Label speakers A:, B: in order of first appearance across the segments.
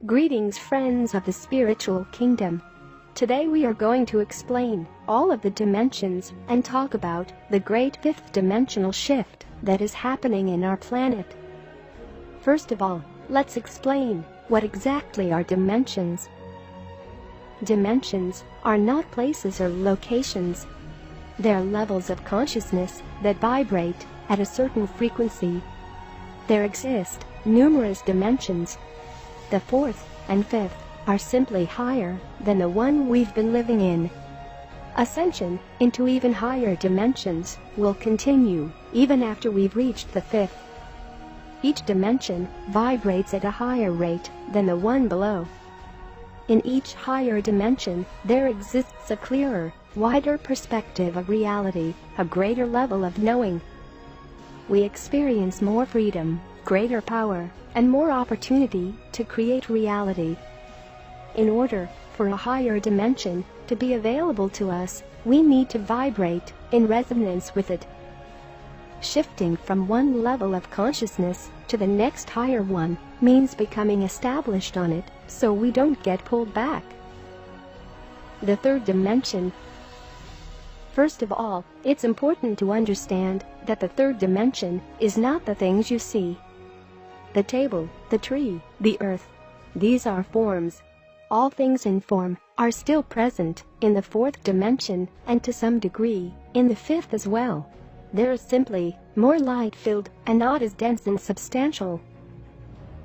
A: Greetings, friends of the spiritual kingdom. Today we are going to explain all of the dimensions and talk about the great fifth dimensional shift that is happening in our planet. First of all, let's explain what exactly are dimensions. Dimensions are not places or locations. They're levels of consciousness that vibrate at a certain frequency. There exist numerous dimensions. The fourth and fifth are simply higher than the one we've been living in. Ascension into even higher dimensions will continue even after we've reached the fifth. Each dimension vibrates at a higher rate than the one below. In each higher dimension, there exists a clearer, wider perspective of reality, a greater level of knowing. We experience more freedom, greater power, and more opportunity to create reality. In order for a higher dimension to be available to us, we need to vibrate in resonance with it. Shifting from one level of consciousness to the next higher one means becoming established on it so we don't get pulled back. The third dimension. First of all, it's important to understand that the third dimension is not the things you see. The table, the tree, the earth. These are forms. All things in form are still present in the fourth dimension and to some degree in the fifth as well. They're simply more light-filled and not as dense and substantial.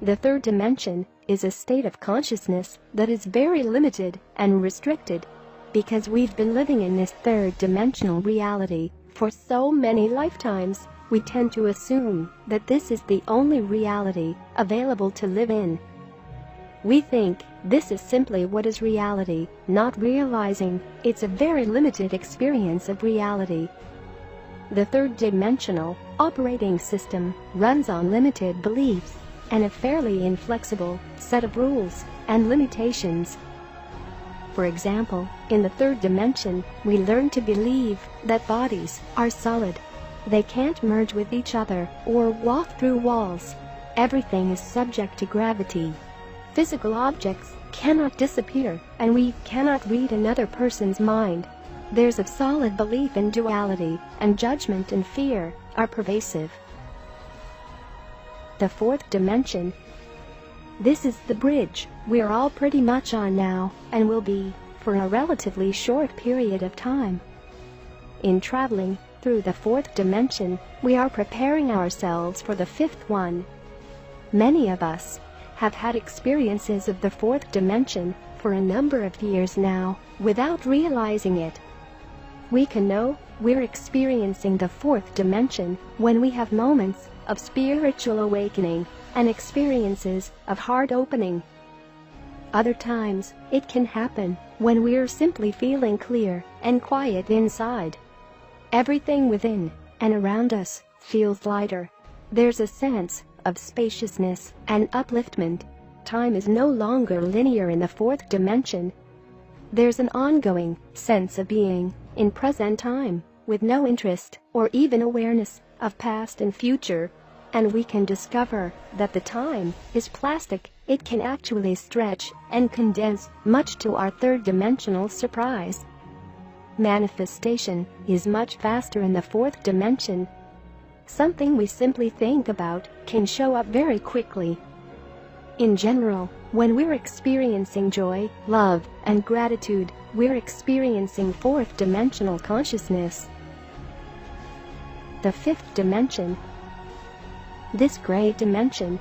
A: The third dimension is a state of consciousness that is very limited and restricted because we've been living in this third dimensional reality for so many lifetimes. We tend to assume that this is the only reality available to live in. We think this is simply what is reality, not realizing it's a very limited experience of reality. The third dimensional operating system runs on limited beliefs and a fairly inflexible set of rules and limitations. For example, in the third dimension, we learn to believe that bodies are solid. They can't merge with each other or walk through walls. Everything is subject to gravity. Physical objects cannot disappear, and we cannot read another person's mind. There's a solid belief in duality, and judgment and fear are pervasive. The fourth dimension. This is the bridge we're all pretty much on now, and will be for a relatively short period of time. In traveling through the fourth dimension, we are preparing ourselves for the fifth one. Many of us have had experiences of the fourth dimension for a number of years now, without realizing it. We can know we're experiencing the fourth dimension when we have moments of spiritual awakening and experiences of heart opening. Other times, it can happen when we're simply feeling clear and quiet inside. Everything within and around us feels lighter. There's a sense of spaciousness and upliftment. Time is no longer linear in the fourth dimension. There's an ongoing sense of being in present time, with no interest or even awareness of past and future. And we can discover that the time is plastic. It can actually stretch and condense, much to our third dimensional surprise. Manifestation is much faster in the fourth dimension. Something we simply think about can show up very quickly. In general, when we're experiencing joy, love, and gratitude, we're experiencing fourth dimensional consciousness. The fifth dimension. This great dimension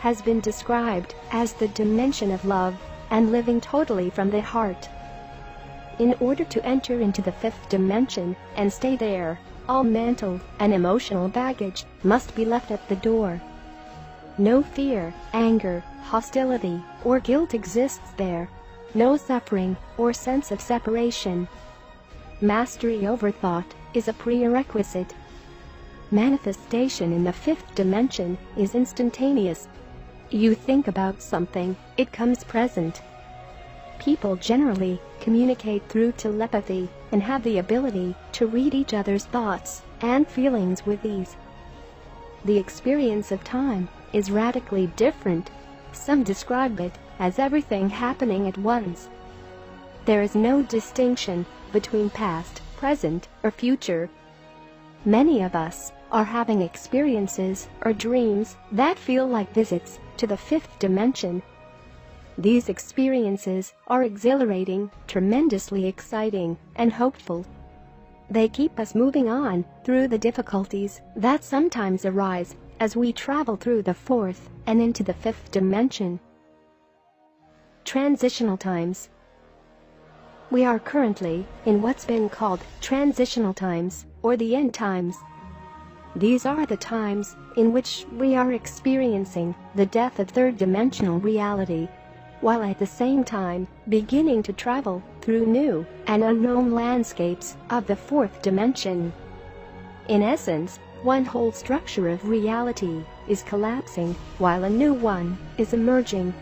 A: has been described as the dimension of love and living totally from the heart. In order to enter into the fifth dimension and stay there, all mental and emotional baggage must be left at the door. No fear, anger, hostility, or guilt exists there. No suffering or sense of separation. Mastery over thought is a prerequisite. Manifestation in the fifth dimension is instantaneous. You think about something, it comes present. People generally communicate through telepathy and have the ability to read each other's thoughts and feelings with ease. The experience of time is radically different. Some describe it as everything happening at once. There is no distinction between past, present, or future. Many of us are having experiences or dreams that feel like visits to the fifth dimension. These experiences are exhilarating, tremendously exciting, and hopeful. They keep us moving on through the difficulties that sometimes arise as we travel through the fourth and into the fifth dimension. Transitional times. We are currently in what's been called transitional times, or the end times. These are the times in which we are experiencing the death of third-dimensional reality, while at the same time beginning to travel through new and unknown landscapes of the fourth dimension. In essence, one whole structure of reality is collapsing while a new one is emerging.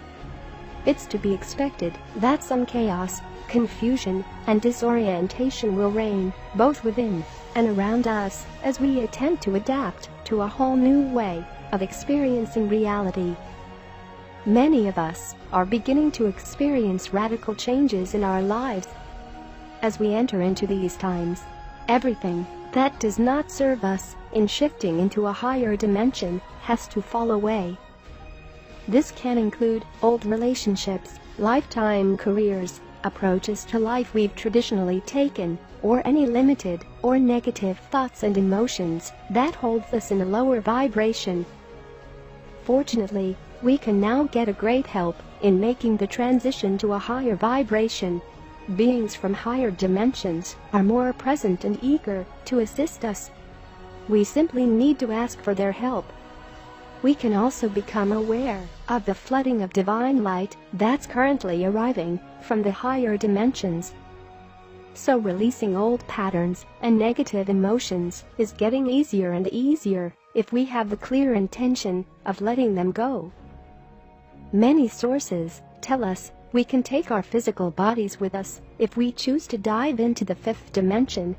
A: It's to be expected that some chaos, confusion, and disorientation will reign both within and around us as we attempt to adapt to a whole new way of experiencing reality. Many of us are beginning to experience radical changes in our lives. As we enter into these times, everything that does not serve us in shifting into a higher dimension has to fall away. This can include old relationships, lifetime careers, approaches to life we've traditionally taken, or any limited or negative thoughts and emotions that holds us in a lower vibration. Fortunately, we can now get a great help in making the transition to a higher vibration. Beings from higher dimensions are more present and eager to assist us. We simply need to ask for their help. We can also become aware of the flooding of divine light that's currently arriving from the higher dimensions. So releasing old patterns and negative emotions is getting easier and easier if we have the clear intention of letting them go. Many sources tell us we can take our physical bodies with us if we choose to dive into the fifth dimension.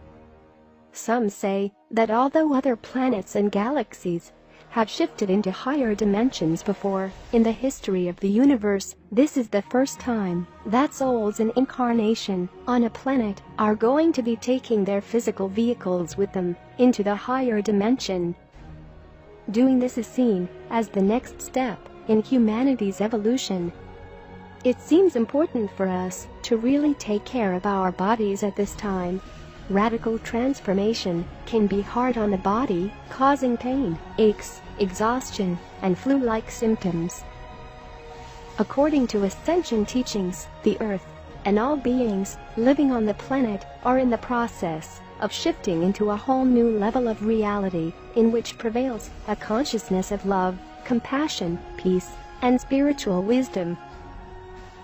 A: Some say that although other planets and galaxies have shifted into higher dimensions before in the history of the universe, this is the first time that souls in incarnation on a planet are going to be taking their physical vehicles with them into the higher dimension. Doing this is seen as the next step in humanity's evolution. It seems important for us to really take care of our bodies at this time. Radical transformation can be hard on the body, causing pain, aches, exhaustion, and flu-like symptoms. According to Ascension teachings, the Earth and all beings living on the planet are in the process of shifting into a whole new level of reality in which prevails a consciousness of love, compassion, peace, and spiritual wisdom.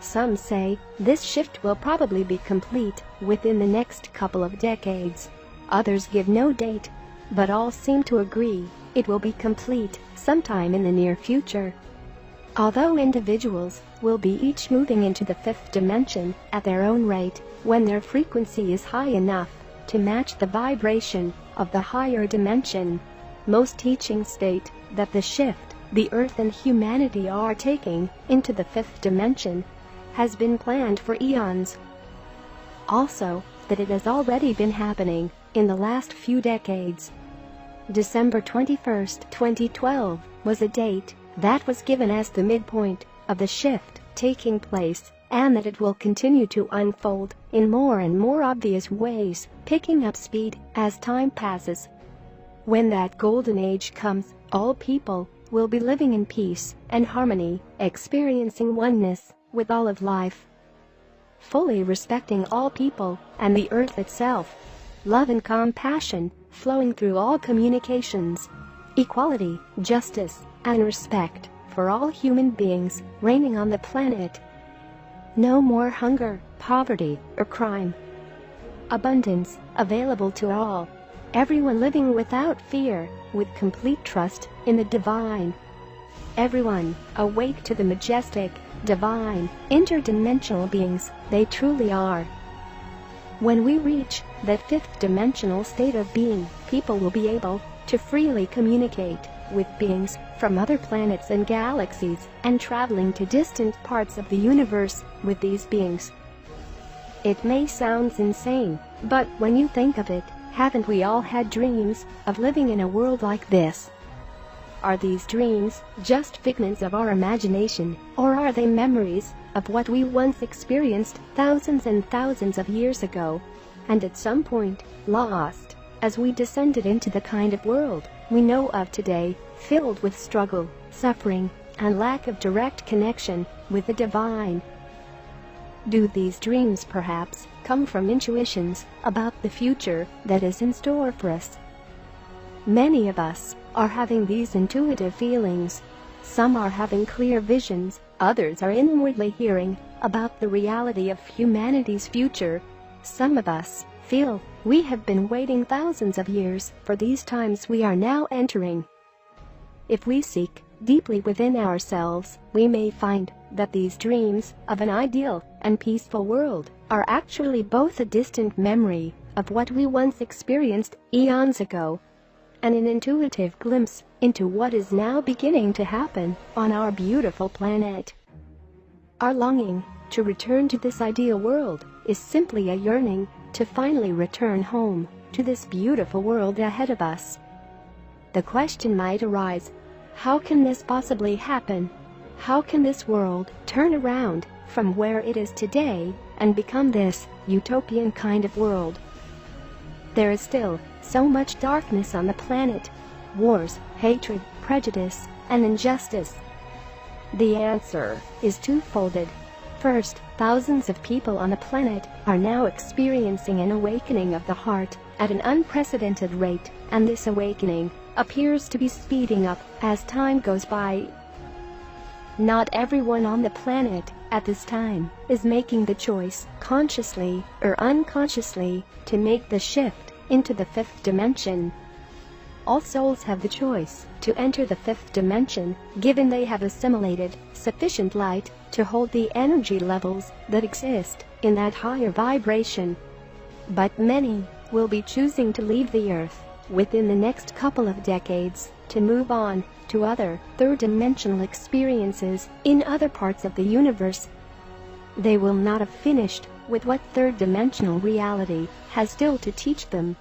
A: Some say this shift will probably be complete within the next couple of decades. Others give no date, but all seem to agree it will be complete sometime in the near future. Although individuals will be each moving into the fifth dimension at their own rate when their frequency is high enough to match the vibration of the higher dimension, most teachings state that the shift the Earth and humanity are taking into the fifth dimension has been planned for eons. Also, that it has already been happening in the last few decades. December 21, 2012 was a date that was given as the midpoint of the shift taking place, and that it will continue to unfold in more and more obvious ways, picking up speed as time passes. When that golden age comes, all people will be living in peace and harmony, experiencing oneness with all of life, fully respecting all people and the Earth itself, love and compassion flowing through all communications, equality, justice, and respect for all human beings reigning on the planet. No more hunger, poverty, or crime. Abundance available to all. Everyone living without fear, with complete trust in the divine. Everyone awake to the majestic, divine, interdimensional beings they truly are. When we reach that fifth dimensional state of being, people will be able to freely communicate with beings from other planets and galaxies, and traveling to distant parts of the universe with these beings. It may sound insane, but when you think of it, haven't we all had dreams of living in a world like this? Are these dreams just figments of our imagination, or are they memories of what we once experienced thousands and thousands of years ago, and at some point lost as we descended into the kind of world we know of today, filled with struggle, suffering, and lack of direct connection with the divine? Do these dreams perhaps come from intuitions about the future that is in store for us? Many of us are having these intuitive feelings. Some are having clear visions, others are inwardly hearing about the reality of humanity's future. Some of us feel we have been waiting thousands of years for these times we are now entering. If we seek deeply within ourselves, we may find that these dreams of an ideal and peaceful world are actually both a distant memory of what we once experienced eons ago, and an intuitive glimpse into what is now beginning to happen on our beautiful planet. Our longing to return to this ideal world is simply a yearning to finally return home to this beautiful world ahead of us. The question might arise, how can this possibly happen? How can this world turn around from where it is today and become this utopian kind of world? There is still so much darkness on the planet: wars, hatred, prejudice, and injustice. The answer is twofolded. First, thousands of people on the planet are now experiencing an awakening of the heart at an unprecedented rate, and this awakening appears to be speeding up as time goes by. Not everyone on the planet at this time is making the choice, consciously or unconsciously, to make the shift into the fifth dimension. All souls have the choice to enter the fifth dimension, given they have assimilated sufficient light to hold the energy levels that exist in that higher vibration. But many will be choosing to leave the earth within the next couple of decades to move on to other third-dimensional experiences in other parts of the universe. They will not have finished with what third-dimensional reality has still to teach them.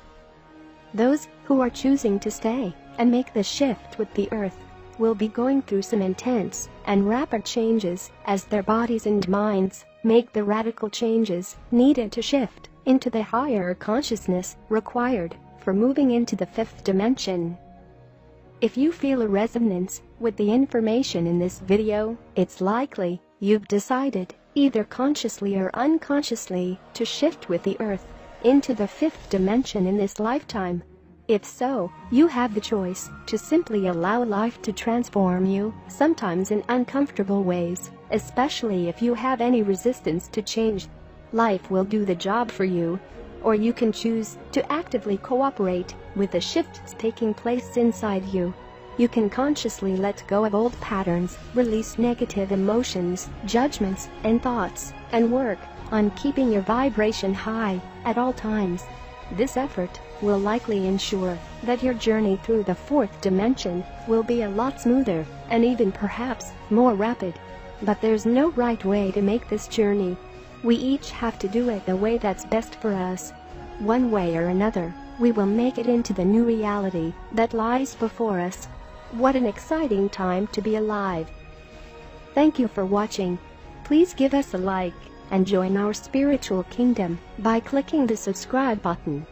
A: Those who are choosing to stay and make the shift with the earth will be going through some intense and rapid changes as their bodies and minds make the radical changes needed to shift into the higher consciousness required for moving into the fifth dimension. If you feel a resonance with the information in this video, it's likely you've decided, either consciously or unconsciously, to shift with the earth into the fifth dimension in this lifetime. If so, you have the choice to simply allow life to transform you, sometimes in uncomfortable ways, especially if you have any resistance to change. Life will do the job for you. Or you can choose to actively cooperate with the shifts taking place inside you. You can consciously let go of old patterns, release negative emotions, judgments, and thoughts, and work on keeping your vibration high at all times. This effort will likely ensure that your journey through the fourth dimension will be a lot smoother, and even perhaps more rapid. But there's no right way to make this journey. We each have to do it the way that's best for us. One way or another, we will make it into the new reality that lies before us. What an exciting time to be alive! Thank you for watching. Please give us a like and join our spiritual kingdom by clicking the subscribe button.